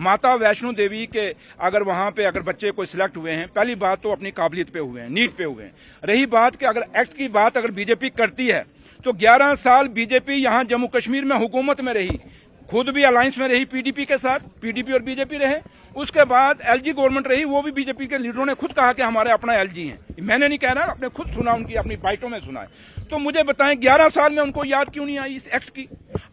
माता वैष्णो देवी के अगर वहां पे अगर बच्चे कोई सिलेक्ट हुए हैं, पहली बात तो अपनी काबिलियत पे हुए हैं, नीट पे हुए हैं। रही बात कि अगर एक्ट की बात अगर बीजेपी करती है तो 11 साल बीजेपी यहां जम्मू कश्मीर में हुकूमत में रही, खुद भी अलायंस में रही पीडीपी के साथ, पीडीपी और बीजेपी रहे। उसके बाद एलजी गवर्नमेंट रही, वो भी बीजेपी के लीडरों ने खुद कहा कि हमारे अपना एलजी हैं। मैंने नहीं कह रहा, आपने खुद सुना, उनकी अपनी बाइटों में सुना है। तो मुझे बताएं 11 साल में उनको याद क्यों नहीं आई इस एक्ट की?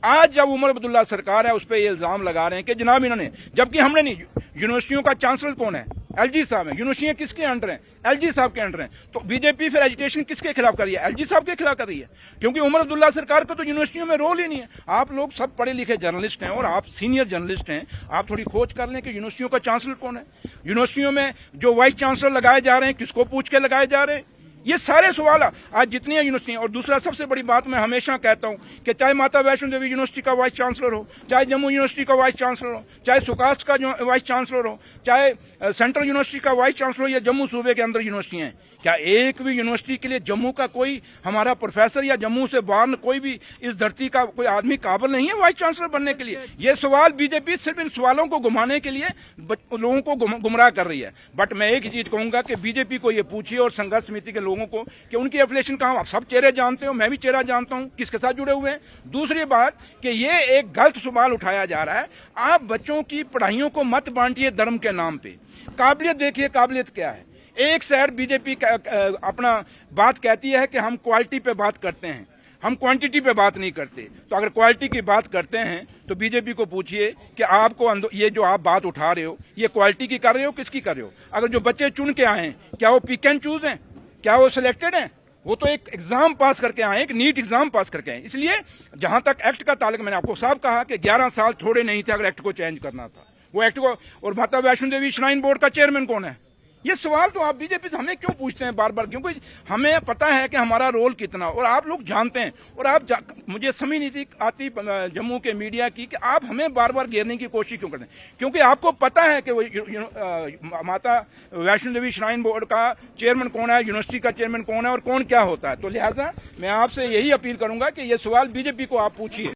आज जब उमर अब्दुल्ला सरकार है उस पर ये इल्जाम लगा रहे हैं कि जनाब इन्होंने, जबकि हमने नहीं, यूनिवर्सिटियों का चांसलर कौन है? एलजी साहब है। यूनिवर्सिटियां किसके अंडर हैं? एलजी साहब के अंडर हैं। तो बीजेपी फिर एजुकेशन किसके खिलाफ कर रही है? एलजी साहब के खिलाफ कर रही है, क्योंकि उमर अब्दुल्ला सरकार को तो यूनिवर्सिटियों में रोल ही नहीं है। आप लोग सब पढ़े लिखे जर्नलिस्ट हैं और आप सीनियर जर्नलिस्ट हैं, आप थोड़ी खोज कर लें कि यूनिवर्सिटियों का चांसलर कौन है। यूनिवर्सिटियों में जो वाइस चांसलर लगाए जा रहे हैं, किसको पूछ के लगाए जा रहे हैं? ये सारे सवाल आज जितनी यूनिवर्सिटी। और दूसरा सबसे बड़ी बात मैं हमेशा कहता हूं कि चाहे माता वैष्णो देवी यूनिवर्सिटी का वाइस चांसलर हो, चाहे जम्मू यूनिवर्सिटी का वाइस चांसलर हो, चाहे सुकास्ट का वाइस चांसलर हो, चाहे सेंट्रल यूनिवर्सिटी का वाइस चांसलर हो, या जम्मू सूबे के अंदर यूनिवर्सिटियां हैं, क्या एक भी यूनिवर्सिटी के लिए जम्मू का कोई हमारा प्रोफेसर या जम्मू से बाहर कोई भी इस धरती का कोई आदमी काबिल नहीं है वाइस चांसलर बनने के लिए? ये सवाल बीजेपी सिर्फ इन सवालों को घुमाने के लिए लोगों को गुमराह कर रही है। बट मैं एक ही चीज कहूंगा कि बीजेपी को ये पूछिए और संघर्ष समिति के लोगों को कि उनकी एफिलिएशन कहां। आप सब चेहरे जानते हो, मैं भी चेहरा जानता हूं किसके साथ जुड़े हुए हैं। दूसरी बात कि ये एक गलत सवाल उठाया जा रहा है, आप बच्चों की पढ़ाइयों को मत बांटिए धर्म के नाम पे। काबिलियत देखिए, काबिलियत क्या है। एक साइड बीजेपी अपना बात कहती है कि हम क्वालिटी पे बात करते हैं, हम क्वांटिटी पे बात नहीं करते। तो अगर क्वालिटी की बात करते हैं तो बीजेपी को पूछिए कि आपको ये जो आप बात उठा रहे हो, ये क्वालिटी की कर रहे हो, किसकी कर रहे हो? अगर जो बच्चे चुन के आए हैं, क्या वो पिक एंड चूज हैं? क्या वो सिलेक्टेड हैं? वो तो एक एग्जाम पास करके आए, एक नीट एग्जाम पास करके आए। इसलिए जहां तक एक्ट का ताल्लुक, मैंने आपको साफ कहा कि 11 साल थोड़े नहीं थे अगर एक्ट को चेंज करना था, वो एक्ट को। और माता वैष्णो देवी श्राइन बोर्ड का चेयरमैन कौन है? ये सवाल तो आप बीजेपी से हमें क्यों पूछते हैं बार बार? क्योंकि हमें पता है कि हमारा रोल कितना, और आप लोग जानते हैं। और मुझे समझ नहीं आती जम्मू के मीडिया की कि आप हमें बार बार घेरने की कोशिश क्यों करते हैं? क्योंकि आपको पता है कि वो माता वैष्णो देवी श्राइन बोर्ड का चेयरमैन कौन है, यूनिवर्सिटी का चेयरमैन कौन है और कौन क्या होता है। तो लिहाजा मैं आपसे यही अपील करूंगा कि ये सवाल बीजेपी को आप पूछिए।